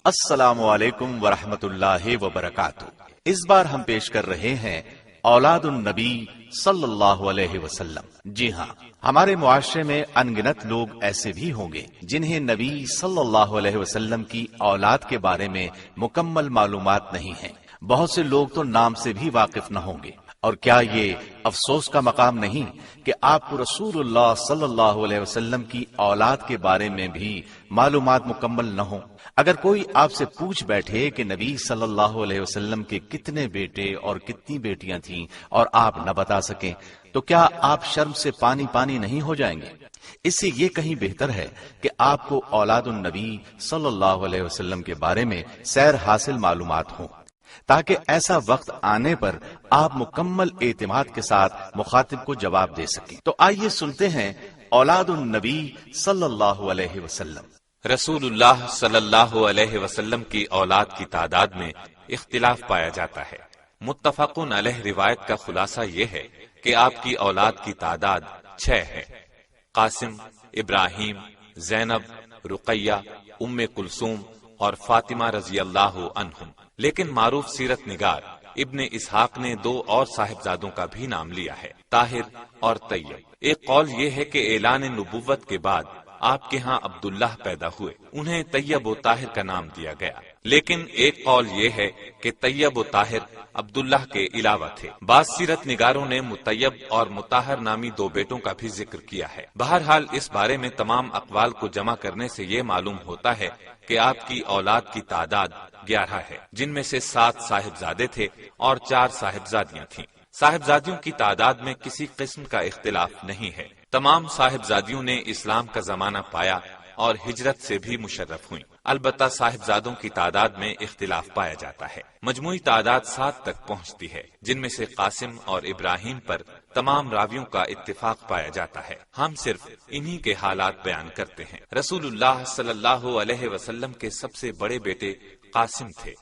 السلام علیکم ورحمۃ اللہ وبرکاتہ۔ اس بار ہم پیش کر رہے ہیں اولاد النبی صلی اللہ علیہ وسلم۔ جی ہاں، ہمارے معاشرے میں ان گنت لوگ ایسے بھی ہوں گے جنہیں نبی صلی اللہ علیہ وسلم کی اولاد کے بارے میں مکمل معلومات نہیں ہیں۔ بہت سے لوگ تو نام سے بھی واقف نہ ہوں گے۔ اور کیا یہ افسوس کا مقام نہیں کہ آپ کو رسول اللہ صلی اللہ علیہ وسلم کی اولاد کے بارے میں بھی معلومات مکمل نہ ہوں؟ اگر کوئی آپ سے پوچھ بیٹھے کہ نبی صلی اللہ علیہ وسلم کے کتنے بیٹے اور کتنی بیٹیاں تھیں اور آپ نہ بتا سکیں تو کیا آپ شرم سے پانی پانی نہیں ہو جائیں گے؟ اس سے یہ کہیں بہتر ہے کہ آپ کو اولاد النبی صلی اللہ علیہ وسلم کے بارے میں سیر حاصل معلومات ہوں، تاکہ ایسا وقت آنے پر آپ مکمل اعتماد کے ساتھ مخاطب کو جواب دے سکیں۔ تو آئیے سنتے ہیں اولاد النبی صلی اللہ علیہ وسلم۔ رسول اللہ صلی اللہ علیہ وسلم کی اولاد کی تعداد میں اختلاف پایا جاتا ہے۔ متفقن علیہ روایت کا خلاصہ یہ ہے کہ آپ کی اولاد کی تعداد 6 ہے۔ قاسم، ابراہیم، زینب، رقیہ، ام کلثوم اور فاطمہ رضی اللہ عنہم۔ لیکن معروف سیرت نگار ابن اسحاق نے 2 اور صاحبزادوں کا بھی نام لیا ہے، طاہر اور طیب۔ ایک قول یہ ہے کہ اعلان نبوت کے بعد آپ کے ہاں عبداللہ پیدا ہوئے، انہیں طیب و طاہر کا نام دیا گیا۔ لیکن ایک قول یہ ہے کہ طیب و طاہر عبداللہ کے علاوہ تھے۔ بعض سیرت نگاروں نے مطیب اور مطہر نامی 2 بیٹوں کا بھی ذکر کیا ہے۔ بہرحال اس بارے میں تمام اقوال کو جمع کرنے سے یہ معلوم ہوتا ہے کہ آپ کی اولاد کی تعداد 11 ہے، جن میں سے 7 صاحبزادے تھے اور 4 صاحبزادیاں تھیں۔ صاحبزادیوں کی تعداد میں کسی قسم کا اختلاف نہیں ہے۔ تمام صاحبزادیوں نے اسلام کا زمانہ پایا اور ہجرت سے بھی مشرف ہوئیں۔ البتہ صاحبزادوں کی تعداد میں اختلاف پایا جاتا ہے۔ مجموعی تعداد 7 تک پہنچتی ہے، جن میں سے قاسم اور ابراہیم پر تمام راویوں کا اتفاق پایا جاتا ہے۔ ہم صرف انہی کے حالات بیان کرتے ہیں۔ رسول اللہ صلی اللہ علیہ وسلم کے سب سے بڑے بیٹے قاسم تھے،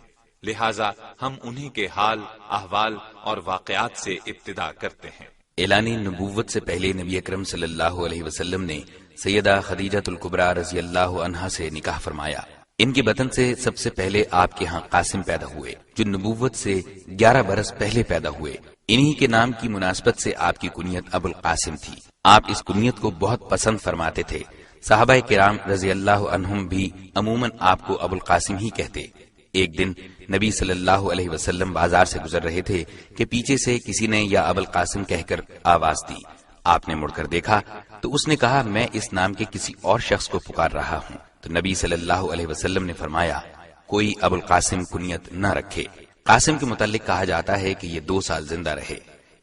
لہٰذا ہم انہی کے حال، احوال اور واقعات سے ابتدا کرتے ہیں۔ اعلان نبوت سے پہلے نبی اکرم صلی اللہ علیہ وسلم نے سیدہ خدیجہ الکبریٰ رضی اللہ عنہا سے نکاح فرمایا۔ ان کے بطن سے سب سے پہلے آپ کے ہاں قاسم پیدا ہوئے، جو نبوت سے 11 برس پہلے پیدا ہوئے۔ انہی کے نام کی مناسبت سے آپ کی کنیت ابو القاسم تھی۔ آپ اس کنیت کو بہت پسند فرماتے تھے۔ صحابہ کرام رضی اللہ عنہم بھی عموماً آپ کو ابو القاسم ہی کہتے۔ ایک دن نبی صلی اللہ علیہ وسلم بازار سے گزر رہے تھے کہ پیچھے سے کسی نے یا ابو القاسم کہہ کر آواز دی۔ آپ نے مڑ کر دیکھا تو اس نے کہا، میں اس نام کے کسی اور شخص کو پکار رہا ہوں۔ تو نبی صلی اللہ علیہ وسلم نے فرمایا، کوئی ابو القاسم کنیت نہ رکھے۔ قاسم کے متعلق کہا جاتا ہے کہ یہ 2 سال زندہ رہے۔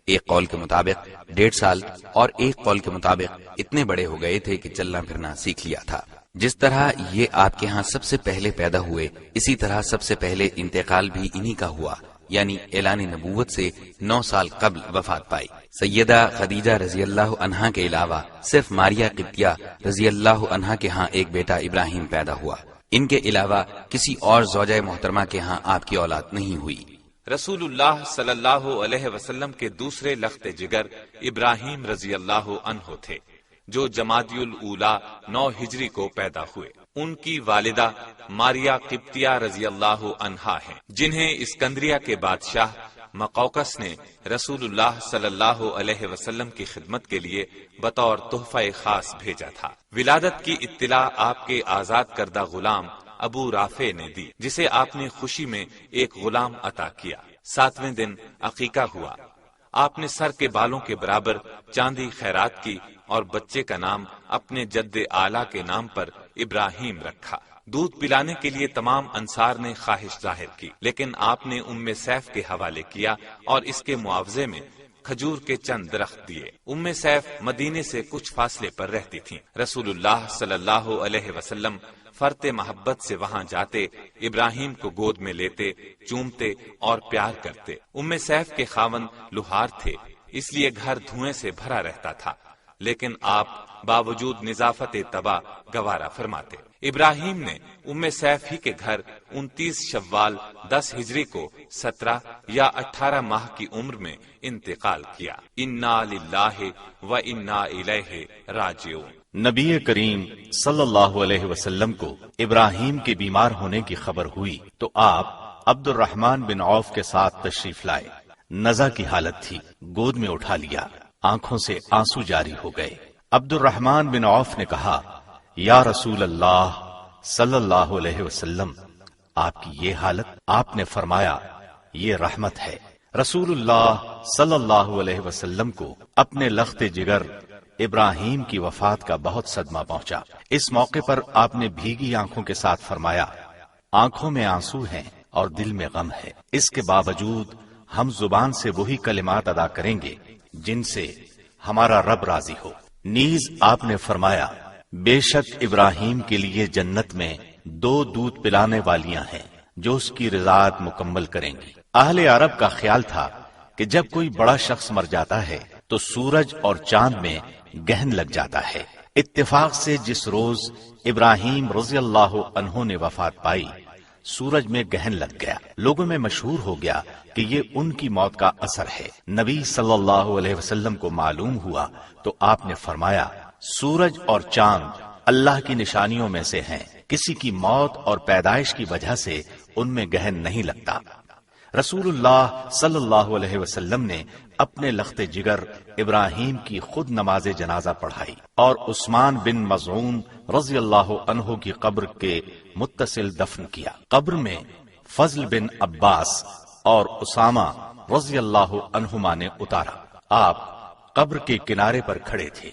ایک قول کے مطابق 1.5 سال اور ایک قول کے مطابق اتنے بڑے ہو گئے تھے کہ چلنا پھرنا سیکھ لیا تھا۔ جس طرح یہ آپ کے ہاں سب سے پہلے پیدا ہوئے، اسی طرح سب سے پہلے انتقال بھی انہی کا ہوا، یعنی اعلان نبوت سے 9 سال قبل وفات پائی۔ سیدہ خدیجہ رضی اللہ عنہا کے علاوہ صرف ماریہ قبطیہ رضی اللہ عنہا کے ہاں ایک بیٹا ابراہیم پیدا ہوا۔ ان کے علاوہ کسی اور زوجہ محترمہ کے ہاں آپ کی اولاد نہیں ہوئی۔ رسول اللہ صلی اللہ علیہ وسلم کے دوسرے لخت جگر ابراہیم رضی اللہ عنہ تھے، جو جمادی الاولیٰ 9 ہجری کو پیدا ہوئے۔ ان کی والدہ ماریہ قبطیہ رضی اللہ عنہا ہیں، جنہیں اسکندریہ کے بادشاہ مقوقس نے رسول اللہ صلی اللہ علیہ وسلم کی خدمت کے لیے بطور تحفہ خاص بھیجا تھا۔ ولادت کی اطلاع آپ کے آزاد کردہ غلام ابو رافع نے دی، جسے آپ نے خوشی میں ایک غلام عطا کیا۔ 7ویں دن عقیقہ ہوا۔ آپ نے سر کے بالوں کے برابر چاندی خیرات کی اور بچے کا نام اپنے جد اعلیٰ کے نام پر ابراہیم رکھا۔ دودھ پلانے کے لیے تمام انصار نے خواہش ظاہر کی، لیکن آپ نے ام سیف کے حوالے کیا اور اس کے معاوضے میں کھجور کے چند درخت دیے۔ ام سیف مدینے سے کچھ فاصلے پر رہتی تھیں۔ رسول اللہ صلی اللہ علیہ وسلم فرط محبت سے وہاں جاتے، ابراہیم کو گود میں لیتے، چومتے اور پیار کرتے۔ ام سیف کے خاوند لوہار تھے، اس لیے گھر دھوئیں سے بھرا رہتا تھا، لیکن آپ باوجود نظافت طبع گوارا فرماتے۔ ابراہیم نے ام سیف ہی کے گھر 29 شوال 10 ہجری کو 17 یا 18 ماہ کی عمر میں انتقال کیا۔ انا للہ و انا الیہ راجعون۔ نبی کریم صلی اللہ علیہ وسلم کو ابراہیم کے بیمار ہونے کی خبر ہوئی تو آپ عبد الرحمن بن عوف کے ساتھ تشریف لائے۔ نزع کی حالت تھی، گود میں اٹھا لیا، آنکھوں سے آنسو جاری ہو گئے۔ عبد الرحمن بن عوف نے کہا، یا رسول اللہ صلی اللہ علیہ وسلم، آپ کی یہ حالت؟ آپ نے فرمایا، یہ رحمت ہے۔ رسول اللہ صلی اللہ علیہ وسلم کو اپنے لخت جگر ابراہیم کی وفات کا بہت صدمہ پہنچا۔ اس موقع پر آپ نے بھیگی آنکھوں کے ساتھ فرمایا، آنکھوں میں آنسو ہیں اور دل میں غم ہے، اس کے باوجود ہم زبان سے وہی کلمات ادا کریں گے جن سے ہمارا رب راضی ہو۔ نیز آپ نے فرمایا، بے شک ابراہیم کے لیے جنت میں 2 دودھ پلانے والیاں ہیں جو اس کی رضاعت مکمل کریں گی۔ اہل عرب کا خیال تھا کہ جب کوئی بڑا شخص مر جاتا ہے تو سورج اور چاند میں گہن لگ جاتا ہے۔ اتفاق سے جس روز ابراہیم رضی اللہ عنہ نے وفات پائی، سورج میں گہن لگ گیا۔ لوگوں میں مشہور ہو گیا کہ یہ ان کی موت کا اثر ہے۔ نبی صلی اللہ علیہ وسلم کو معلوم ہوا تو آپ نے فرمایا، سورج اور چاند اللہ کی نشانیوں میں سے ہیں، کسی کی موت اور پیدائش کی وجہ سے ان میں گہن نہیں لگتا۔ رسول اللہ صلی اللہ علیہ وسلم نے اپنے لخت جگر ابراہیم کی خود نماز جنازہ پڑھائی اور عثمان بن مظعون رضی اللہ عنہ کی قبر کے متصل دفن کیا۔ قبر میں فضل بن عباس اور اسامہ رضی اللہ عنہما نے اتارا۔ آپ قبر کے کنارے پر کھڑے تھے۔